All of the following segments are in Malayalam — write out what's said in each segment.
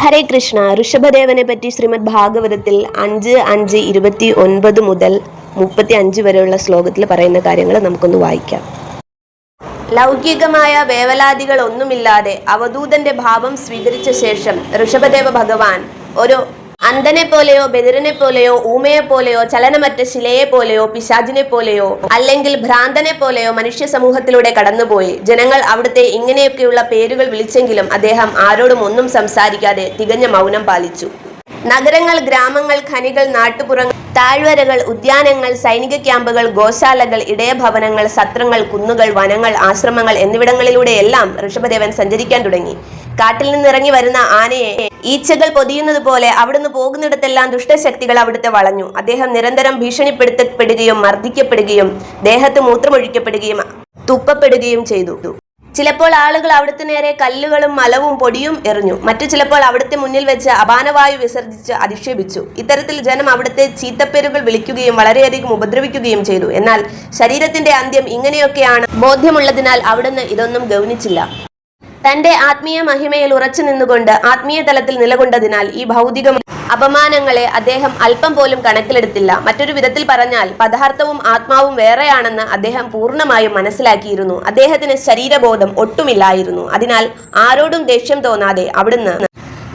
ഹരേ കൃഷ്ണ. ഋഷഭദേവനെ പറ്റി ശ്രീമദ് ഭാഗവതത്തിൽ 5:5:29 മുതൽ 35 വരെയുള്ള ശ്ലോകത്തിൽ പറയുന്ന കാര്യങ്ങൾ നമുക്കൊന്ന് വായിക്കാം. ലൗകികമായ വേവലാതികൾ ഒന്നുമില്ലാതെ അവധൂതന്റെ ഭാവം സ്വീകരിച്ച ശേഷം ഋഷഭദേവ ഭഗവാൻ ഒരു അന്ധനെ പോലെയോ ബദിരനെ പോലെയോ ഊമയെ പോലെയോ ചലനമറ്റ ശിലയെ പോലെയോ പിശാചിനെ പോലെയോ അല്ലെങ്കിൽ ഭ്രാന്തനെ പോലെയോ മനുഷ്യ സമൂഹത്തിലൂടെ കടന്നുപോയി. ജനങ്ങൾ അവിടുത്തെ ഇങ്ങനെയൊക്കെയുള്ള പേരുകൾ വിളിച്ചെങ്കിലും അദ്ദേഹം ആരോടും ഒന്നും സംസാരിക്കാതെ തികഞ്ഞ മൗനം പാലിച്ചു. നഗരങ്ങൾ, ഗ്രാമങ്ങൾ, ഖനികൾ, നാട്ടുപുറങ്ങൾ, താഴ്വരകൾ, ഉദ്യാനങ്ങൾ, സൈനിക ക്യാമ്പുകൾ, ഗോശാലകൾ, ഇടയഭവനങ്ങൾ, സത്രങ്ങൾ, കുന്നുകൾ, വനങ്ങൾ, ആശ്രമങ്ങൾ എന്നിവിടങ്ങളിലൂടെയെല്ലാം ഋഷഭദേവൻ സഞ്ചരിക്കാൻ തുടങ്ങി. കാട്ടിൽ നിന്നിറങ്ങി വരുന്ന ആനയെ ഈച്ചകൾ പൊതിയുന്നത് പോലെ അവിടുന്ന് പോകുന്നിടത്തെല്ലാം ദുഷ്ടശക്തികൾ അവിടുത്തെ വളഞ്ഞു. അദ്ദേഹം നിരന്തരം ഭീഷണിപ്പെടുത്തപ്പെടുകയും മർദ്ദിക്കപ്പെടുകയും ദേഹത്ത് മൂത്രമൊഴിക്കപ്പെടുകയും തുപ്പപ്പെടുകയും ചെയ്തു. ചിലപ്പോൾ ആളുകൾ അവിടുത്തെ നേരെ കല്ലുകളും മലവും പൊടിയും എറിഞ്ഞു. മറ്റു ചിലപ്പോൾ അവിടുത്തെ മുന്നിൽ വെച്ച് അപാനവായു വിസർജിച്ച് അധിക്ഷേപിച്ചു. ഇത്തരത്തിൽ ജനം അവിടുത്തെ ചീത്തപ്പേരുകൾ വിളിക്കുകയും വളരെയധികം ഉപദ്രവിക്കുകയും ചെയ്തു. എന്നാൽ ശരീരത്തിന്റെ അന്ത്യം ഇങ്ങനെയൊക്കെയാണ് ബോധ്യമുള്ളതിനാൽ അവിടുന്ന് ഇതൊന്നും ഗൗനിച്ചില്ല. തന്റെ ആത്മീയ മഹിമയിൽ ഉറച്ചു നിന്നുകൊണ്ട് ആത്മീയ തലത്തിൽ നിലകൊണ്ടതിനാൽ ഈ ഭൗതിക അപമാനങ്ങളെ അദ്ദേഹം അല്പം പോലും കണക്കിലെടുത്തില്ല. മറ്റൊരു വിധത്തിൽ പറഞ്ഞാൽ പദാർത്ഥവും ആത്മാവും വേറെയാണെന്ന് അദ്ദേഹം പൂർണ്ണമായും മനസ്സിലാക്കിയിരുന്നു. അദ്ദേഹത്തിന് ശരീരബോധം ഒട്ടുമില്ലായിരുന്നു. അതിനാൽ ആരോടും ദേഷ്യം തോന്നാതെ അവിടുന്ന്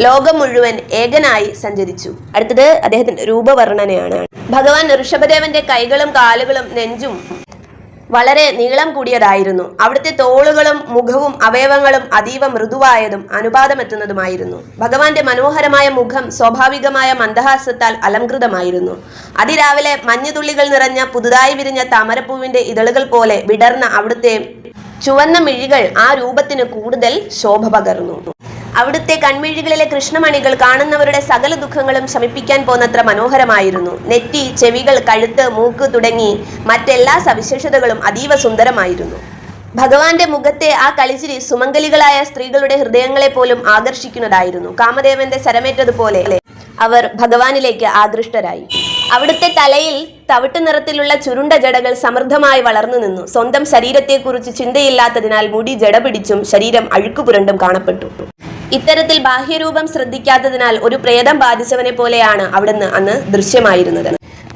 ലോകം മുഴുവൻ ഏകനായി സഞ്ചരിച്ചു. അടുത്തത് അദ്ദേഹത്തിന്റെ രൂപവർണ്ണനയാണ്. ഭഗവാൻ ഋഷഭദേവന്റെ കൈകളും കാലുകളും നെഞ്ചും വളരെ നീളം കൂടിയതായിരുന്നു. അവിടുത്തെ തോളുകളും മുഖവും അവയവങ്ങളും അതീവ മൃദുവായതും അനുപാതമെത്തുന്നതുമായിരുന്നു. ഭഗവാന്റെ മനോഹരമായ മുഖം സ്വാഭാവികമായ മന്ദഹാസത്താൽ അലങ്കൃതമായിരുന്നു. അതിരാവിലെ മഞ്ഞുതുള്ളികൾ നിറഞ്ഞ പുതുതായി വിരിഞ്ഞ താമരപ്പൂവിന്റെ ഇതളുകൾ പോലെ വിടർന്ന അവിടുത്തെ ചുവന്ന മിഴികൾ ആ രൂപത്തിന് കൂടുതൽ ശോഭ പകർന്നു. അവിടുത്തെ കൺമിഴികളിലെ കൃഷ്ണമണികൾ കാണുന്നവരുടെ സകല ദുഃഖങ്ങളും ശമിപ്പിക്കാൻ പോന്നത്ര മനോഹരമായിരുന്നു. നെറ്റി, ചെവികൾ, കഴുത്ത്, മൂക്ക് തുടങ്ങി മറ്റെല്ലാ സവിശേഷതകളും അതീവ സുന്ദരമായിരുന്നു. ഭഗവാന്റെ മുഖത്തെ ആ കളിച്ചിരി സുമംഗലികളായ സ്ത്രീകളുടെ ഹൃദയങ്ങളെ പോലും ആകർഷിക്കുന്നതായിരുന്നു. കാമദേവന്റെ ശരമേറ്റതുപോലെ അവർ ഭഗവാനിലേക്ക് ആകൃഷ്ടരായി. അവിടുത്തെ തലയിൽ തവിട്ട് നിറത്തിലുള്ള ചുരുണ്ട ജടകൾ സമൃദ്ധമായി വളർന്നു നിന്നു. സ്വന്തം ശരീരത്തെക്കുറിച്ച് ചിന്തയില്ലാത്തതിനാൽ മുടി ജട പിടിച്ചും ശരീരം അഴുക്കുപുരണ്ടും കാണപ്പെട്ടു. ഇത്തരത്തിൽ ബാഹ്യരൂപം ശ്രദ്ധിക്കാത്തതിനാൽ ഒരു പ്രേതം ബാധിച്ചവനെ പോലെയാണ് അവിടുന്ന് അന്ന് ദൃശ്യമായിരുന്നത്.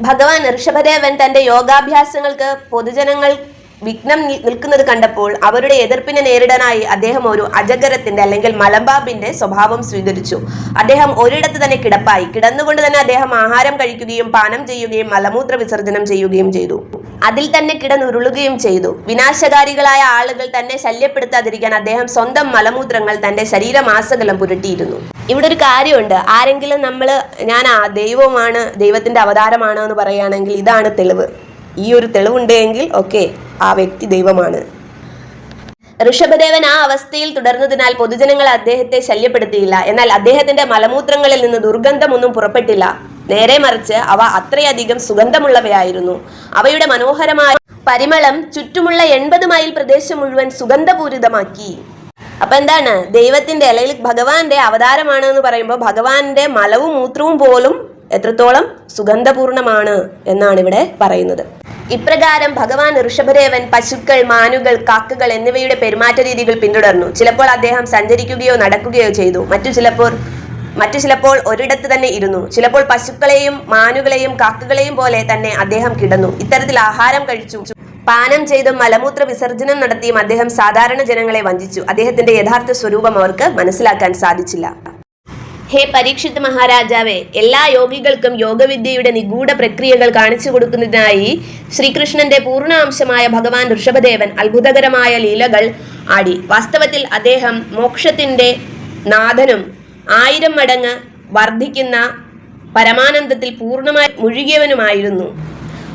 ഭഗവാൻ ഋഷഭദേവൻ തന്റെ യോഗാഭ്യാസങ്ങൾക്ക് പൊതുജനങ്ങൾ വിഘ്നം നിൽക്കുന്നത് കണ്ടപ്പോൾ അവരുടെ എതിർപ്പിനെ നേരിടാനായി അദ്ദേഹം ഒരു അജഗരത്തിന്റെ അല്ലെങ്കിൽ മലമ്പാമ്പിന്റെ സ്വഭാവം സ്വീകരിച്ചു. അദ്ദേഹം ഒരിടത്ത് തന്നെ കിടപ്പായി. കിടന്നുകൊണ്ട് തന്നെ അദ്ദേഹം ആഹാരം കഴിക്കുകയും പാനം ചെയ്യുകയും മലമൂത്ര വിസർജനം ചെയ്യുകയും ചെയ്തു. അതിൽ തന്നെ കിടന്നുരുളുകയും ചെയ്തു. വിനാശകാരികളായ ആളുകൾ തന്നെ ശല്യപ്പെടുത്താതിരിക്കാൻ അദ്ദേഹം സ്വന്തം മലമൂത്രങ്ങൾ തന്റെ ശരീരമാസകലം പുരട്ടിയിരുന്നു. ഇവിടെ ഒരു കാര്യമുണ്ട്. ആരെങ്കിലും ഞാൻ ദൈവമാണ്, ദൈവത്തിന്റെ അവതാരമാണ് എന്ന് പറയുകയാണെങ്കിൽ ഇതാണ് തെളിവ്. ഈ ഒരു തെളിവുണ്ടെങ്കിൽ ഓക്കെ, ആ വ്യക്തി ദൈവമാണ്. ഋഷഭദേവൻ ആ അവസ്ഥയിൽ തുടർന്നതിനാൽ പൊതുജനങ്ങൾ അദ്ദേഹത്തെ ശല്യപ്പെടുത്തിയില്ല. എന്നാൽ അദ്ദേഹത്തിന്റെ മലമൂത്രങ്ങളിൽ നിന്ന് ദുർഗന്ധമൊന്നും പുറപ്പെട്ടില്ല. നേരെ മറിച്ച് അവ അത്രയധികം സുഗന്ധമുള്ളവയായിരുന്നു. അവയുടെ മനോഹരമായ പരിമളം ചുറ്റുമുള്ള 80 മൈൽ പ്രദേശം മുഴുവൻ സുഗന്ധപൂരിതമാക്കി. അപ്പൊ എന്താണ്, ദൈവത്തിന്റെ അല്ലെങ്കിൽ ഭഗവാന്റെ അവതാരമാണ് എന്ന് പറയുമ്പോൾ ഭഗവാന്റെ മലവും മൂത്രവും പോലും എത്രത്തോളം സുഗന്ധപൂർണമാണ് എന്നാണ് ഇവിടെ പറയുന്നത്. ഇപ്രകാരം ഭഗവാൻ ഋഷഭദേവൻ പശുക്കൾ, മാനുകൾ, കാക്കകൾ എന്നിവയുടെ പെരുമാറ്റ രീതികൾ പിന്തുടർന്നു. ചിലപ്പോൾ അദ്ദേഹം സഞ്ചരിക്കുകയോ നടക്കുകയോ ചെയ്തു. മറ്റു ചിലപ്പോൾ ഒരിടത്ത് തന്നെ ഇരുന്നു. ചിലപ്പോൾ പശുക്കളെയും മാനുകളെയും കാക്കകളെയും പോലെ തന്നെ അദ്ദേഹം കിടന്നു. ഇത്തരത്തിൽ ആഹാരം കഴിച്ചു, പാനം ചെയ്തും മലമൂത്ര വിസർജനം നടത്തിയും അദ്ദേഹം സാധാരണ ജനങ്ങളെ വഞ്ചിച്ചു. അദ്ദേഹത്തിന്റെ യഥാർത്ഥ സ്വരൂപം അവർക്ക് മനസ്സിലാക്കാൻ സാധിച്ചില്ല. ഹേ പരീക്ഷിത് മഹാരാജാവേ, എല്ലാ യോഗികൾക്കും യോഗവിദ്യയുടെ നിഗൂഢ പ്രക്രിയകൾ കാണിച്ചു കൊടുക്കുന്നതിനായി ശ്രീകൃഷ്ണന്റെ പൂർണ്ണാംശമായ ഭഗവാൻ ഋഷഭദേവൻ അത്ഭുതകരമായ ലീലകൾ ആടി. വാസ്തവത്തിൽ അദ്ദേഹം മോക്ഷത്തിന്റെ നാഥനും 1000 മടങ്ങ് വർദ്ധിക്കുന്ന പരമാനന്ദത്തിൽ പൂർണ്ണമായി മുഴുകിയവനുമായിരുന്നു.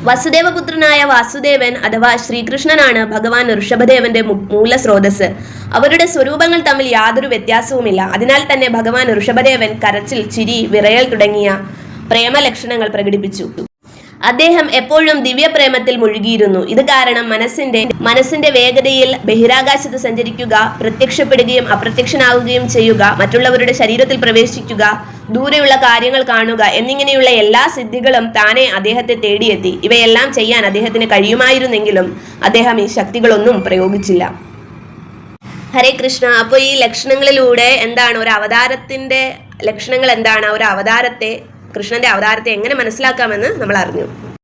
വസുദേവപുത്രനായ വാസുദേവൻ അഥവാ ശ്രീകൃഷ്ണനാണ് ഭഗവാൻ ഋഷഭദേവന്റെ മൂലസ്രോതസ്. അവരുടെ സ്വരൂപങ്ങൾ തമ്മിൽ യാതൊരു വ്യത്യാസവുമില്ല. അതിനാൽ തന്നെ ഭഗവാൻ ഋഷഭദേവൻ കരച്ചിൽ, ചിരി, വിറയൽ തുടങ്ങിയ പ്രേമലക്ഷണങ്ങൾ പ്രകടിപ്പിച്ചു. അദ്ദേഹം എപ്പോഴും ദിവ്യപ്രേമത്തിൽ മുഴുകിയിരുന്നു. ഇത് കാരണം മനസ്സിന്റെ വേഗതയിൽ ബഹിരാകാശത്ത് സഞ്ചരിക്കുക, പ്രത്യക്ഷപ്പെടുകയും അപ്രത്യക്ഷനാവുകയും ചെയ്യുക, മറ്റുള്ളവരുടെ ശരീരത്തിൽ പ്രവേശിക്കുക, ദൂരെയുള്ള കാര്യങ്ങൾ കാണുക എന്നിങ്ങനെയുള്ള എല്ലാ സിദ്ധികളും താനെ അദ്ദേഹത്തെ തേടിയെത്തി. ഇവയെല്ലാം ചെയ്യാൻ അദ്ദേഹത്തിന് കഴിയുമായിരുന്നെങ്കിലും അദ്ദേഹം ഈ ശക്തികളൊന്നും പ്രയോഗിച്ചില്ല. ഹരേ കൃഷ്ണ. അപ്പോൾ ഈ ലക്ഷണങ്ങളിലൂടെ എന്താണ് ഒരു അവതാരത്തിന്റെ ലക്ഷണങ്ങൾ എന്താണ്, ഒരു അവതാരത്തെ, കൃഷ്ണന്റെ അവതാരത്തെ എങ്ങനെ മനസ്സിലാക്കാമെന്ന് നമ്മൾ അറിഞ്ഞു.